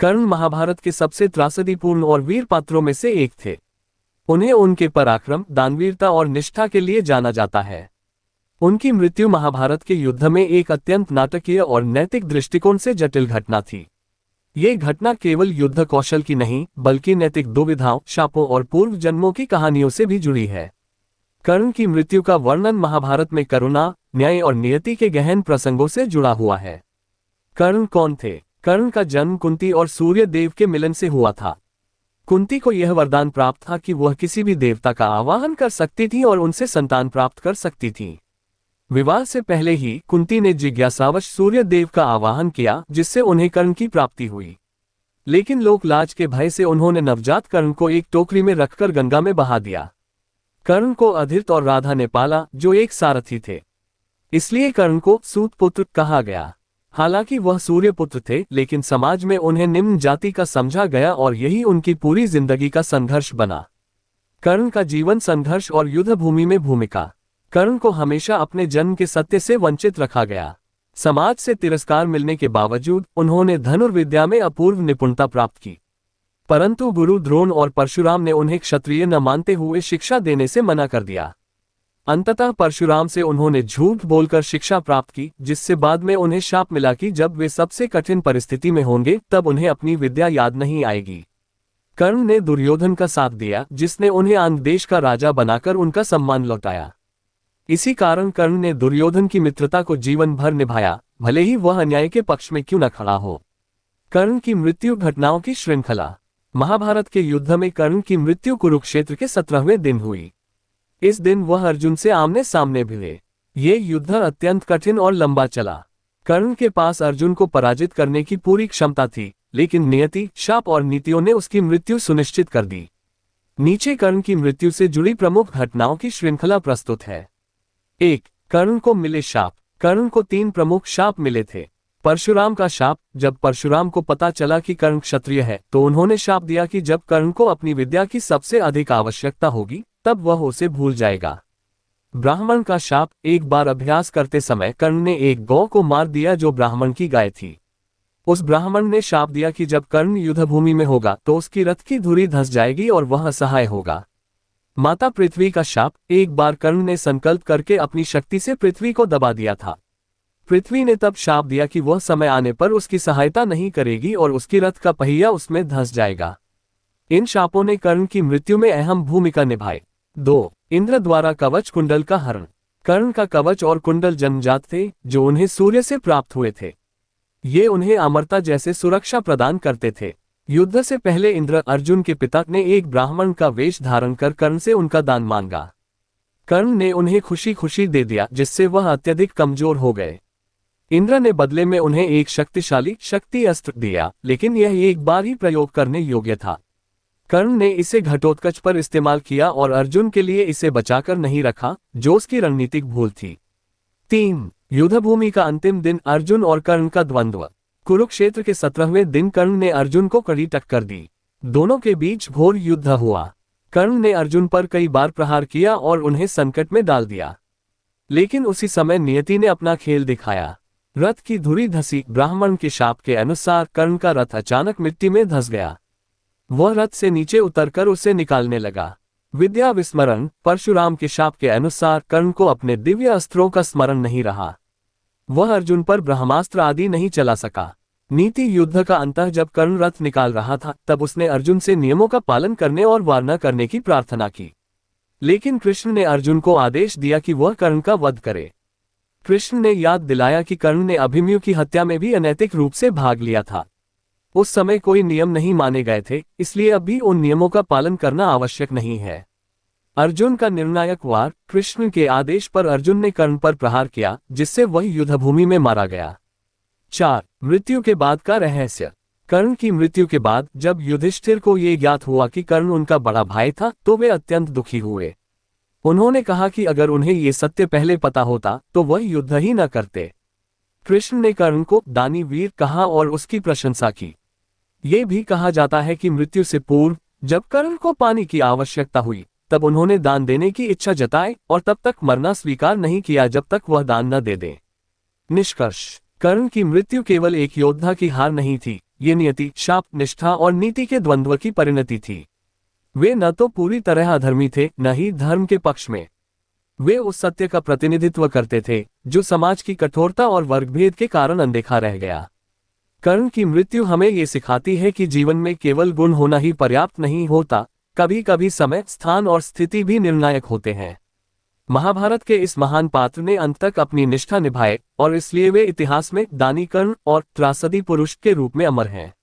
कर्ण महाभारत के सबसे त्रासदीपूर्ण और वीर पात्रों में से एक थे। उन्हें उनके पराक्रम, दानवीरता और निष्ठा के लिए जाना जाता है। उनकी मृत्यु महाभारत के युद्ध में एक अत्यंत नाटकीय और नैतिक दृष्टिकोण से जटिल घटना थी। ये घटना केवल युद्ध कौशल की नहीं, बल्कि नैतिक दुविधाओं, शापों और पूर्व जन्मों की कहानियों से भी जुड़ी है। कर्ण की मृत्यु का वर्णन महाभारत में करुणा, न्याय और नियति के गहन प्रसंगों से जुड़ा हुआ है। कर्ण कौन थे? कर्ण का जन्म कुंती और सूर्य देव के मिलन से हुआ था। कुंती को यह वरदान प्राप्त था कि वह किसी भी देवता का आवाहन कर सकती थी और उनसे संतान प्राप्त कर सकती थी। विवाह से पहले ही कुंती ने जिज्ञासावश सूर्य देव का आवाहन किया, जिससे उन्हें कर्ण की प्राप्ति हुई। लेकिन लोक लाज के भय से उन्होंने नवजात कर्ण को एक टोकरी में रखकर गंगा में बहा दिया। कर्ण को अधीरथ और राधा ने पाला, जो एक सारथी थे। इसलिए कर्ण को सूत पुत्र कहा गया। हालांकि वह सूर्य पुत्र थे, लेकिन समाज में उन्हें निम्न जाति का समझा गया और यही उनकी पूरी जिंदगी का संघर्ष बना। कर्ण का जीवन संघर्ष और युद्ध भूमि में भूमिका। कर्ण को हमेशा अपने जन्म के सत्य से वंचित रखा गया। समाज से तिरस्कार मिलने के बावजूद उन्होंने धनुर्विद्या में अपूर्व निपुणता प्राप्त की। परंतु गुरु द्रोण और परशुराम ने उन्हें क्षत्रिय न मानते हुए शिक्षा देने से मना कर दिया। अंततः परशुराम से उन्होंने झूठ बोलकर शिक्षा प्राप्त की, जिससे बाद में उन्हें शाप मिला कि जब वे सबसे कठिन परिस्थिति में होंगे तब उन्हें अपनी विद्या याद नहीं आएगी। कर्ण ने दुर्योधन का साथ दिया, जिसने उन्हें आंध्र देश का राजा बनाकर उनका सम्मान लौटाया। इसी कारण कर्ण ने दुर्योधन की मित्रता को जीवन भर निभाया, भले ही वह अन्याय के पक्ष में क्यों न खड़ा हो। कर्ण की मृत्यु घटनाओं की श्रृंखला। महाभारत के युद्ध में कर्ण की मृत्यु कुरुक्षेत्र के 17वें दिन हुई। इस दिन वह अर्जुन से आमने सामने भिड़े। ये युद्ध अत्यंत कठिन और लंबा चला। कर्ण के पास अर्जुन को पराजित करने की पूरी क्षमता थी, लेकिन नियति, शाप और नीतियों ने उसकी मृत्यु सुनिश्चित कर दी। नीचे कर्ण की मृत्यु से जुड़ी प्रमुख घटनाओं की श्रृंखला प्रस्तुत है। 1. कर्ण को मिले शाप। कर्ण को 3 प्रमुख शाप मिले थे। परशुराम का शाप। जब परशुराम को पता चला कि कर्ण क्षत्रिय है, तो उन्होंने शाप दिया कि जब कर्ण को अपनी विद्या की सबसे अधिक आवश्यकता होगी, तब वह उसे भूल जाएगा। ब्राह्मण का शाप। एक बार अभ्यास करते समय कर्ण ने एक गौ को मार दिया जो ब्राह्मण की गाय थी। उस ब्राह्मण ने शाप दिया कि जब कर्ण युद्धभूमि में होगा तो उसकी रथ की धुरी धंस जाएगी और वह असहाय होगा। माता पृथ्वी का शाप। एक बार कर्ण ने संकल्प करके अपनी शक्ति से पृथ्वी को दबा दिया था। पृथ्वी ने तब शाप दिया कि वह समय आने पर उसकी सहायता नहीं करेगी और उसकी रथ का पहिया उसमें धंस जाएगा। इन शापों ने कर्ण की मृत्यु में अहम भूमिका निभाई। 2. इंद्र द्वारा कवच कुंडल का हरण। कर्ण का कवच और कुंडल जन्मजात थे, जो उन्हें सूर्य से प्राप्त हुए थे। ये उन्हें अमरता जैसे सुरक्षा प्रदान करते थे। युद्ध से पहले इंद्र, अर्जुन के पिता, ने एक ब्राह्मण का वेश धारण कर कर्ण से उनका दान मांगा। कर्ण ने उन्हें खुशी खुशी दे दिया, जिससे वह अत्यधिक कमजोर हो गए। इंद्र ने बदले में उन्हें एक शक्तिशाली शक्ति अस्त्र दिया, लेकिन यह एक बार ही प्रयोग करने योग्य था। कर्ण ने इसे घटोत्कच पर इस्तेमाल किया और अर्जुन के लिए इसे बचाकर नहीं रखा, जो उसकी रणनीतिक भूल थी। 3. युद्धभूमि का अंतिम दिन। अर्जुन और कर्ण का द्वंद्व। कुरुक्षेत्र के 17वें दिन कर्ण ने अर्जुन को कड़ी टक्कर दी। दोनों के बीच घोर युद्ध हुआ। कर्ण ने अर्जुन पर कई बार प्रहार किया और उन्हें संकट में डाल दिया। लेकिन उसी समय नियति ने अपना खेल दिखाया। रथ की धुरी धंसी। ब्राह्मण के शाप के अनुसार कर्ण का रथ अचानक मिट्टी में धंस गया। वह रथ से नीचे उतरकर उसे निकालने लगा। विद्या विस्मरण। परशुराम के शाप के अनुसार कर्ण को अपने दिव्य अस्त्रों का स्मरण नहीं रहा। वह अर्जुन पर ब्रह्मास्त्र आदि नहीं चला सका। नीति युद्ध का अंत। जब कर्ण रथ निकाल रहा था, तब उसने अर्जुन से नियमों का पालन करने और वार न करने की प्रार्थना की। लेकिन कृष्ण ने अर्जुन को आदेश दिया कि वह कर्ण का वध करे। कृष्ण ने याद दिलाया कि कर्ण ने अभिमन्यु की हत्या में भी अनैतिक रूप से भाग लिया था। उस समय कोई नियम नहीं माने गए थे, इसलिए अब भी उन नियमों का पालन करना आवश्यक नहीं है। अर्जुन का निर्णायक वार। कृष्ण के आदेश पर अर्जुन ने कर्ण पर प्रहार किया, जिससे वह युद्धभूमि में मारा गया। 4. मृत्यु के बाद का रहस्य। कर्ण की मृत्यु के बाद जब युधिष्ठिर को ये ज्ञात हुआ कि कर्ण उनका बड़ा भाई था, तो वे अत्यंत दुखी हुए। उन्होंने कहा कि अगर उन्हें ये सत्य पहले पता होता तो वह युद्ध ही न करते। कृष्ण ने कर्ण को दानी वीर कहा और उसकी प्रशंसा की। ये भी कहा जाता है कि मृत्यु से पूर्व जब कर्ण को पानी की आवश्यकता हुई, तब उन्होंने दान देने की इच्छा जताई और तब तक मरना स्वीकार नहीं किया जब तक वह दान न दे दे। निष्कर्ष। कर्ण की मृत्यु केवल एक योद्धा की हार नहीं थी, ये नियति, शाप, निष्ठा और नीति के द्वंद्व की परिणति थी। वे न तो पूरी तरह अधर्मी थे, न ही धर्म के पक्ष में। वे उस सत्य का प्रतिनिधित्व करते थे जो समाज की कठोरता और वर्गभेद के कारण अनदेखा रह गया। कर्ण की मृत्यु हमें ये सिखाती है कि जीवन में केवल गुण होना ही पर्याप्त नहीं होता, कभी कभी समय, स्थान और स्थिति भी निर्णायक होते हैं। महाभारत के इस महान पात्र ने अंत तक अपनी निष्ठा निभाए और इसलिए वे इतिहास में दानी कर्ण और त्रासदी पुरुष के रूप में अमर हैं।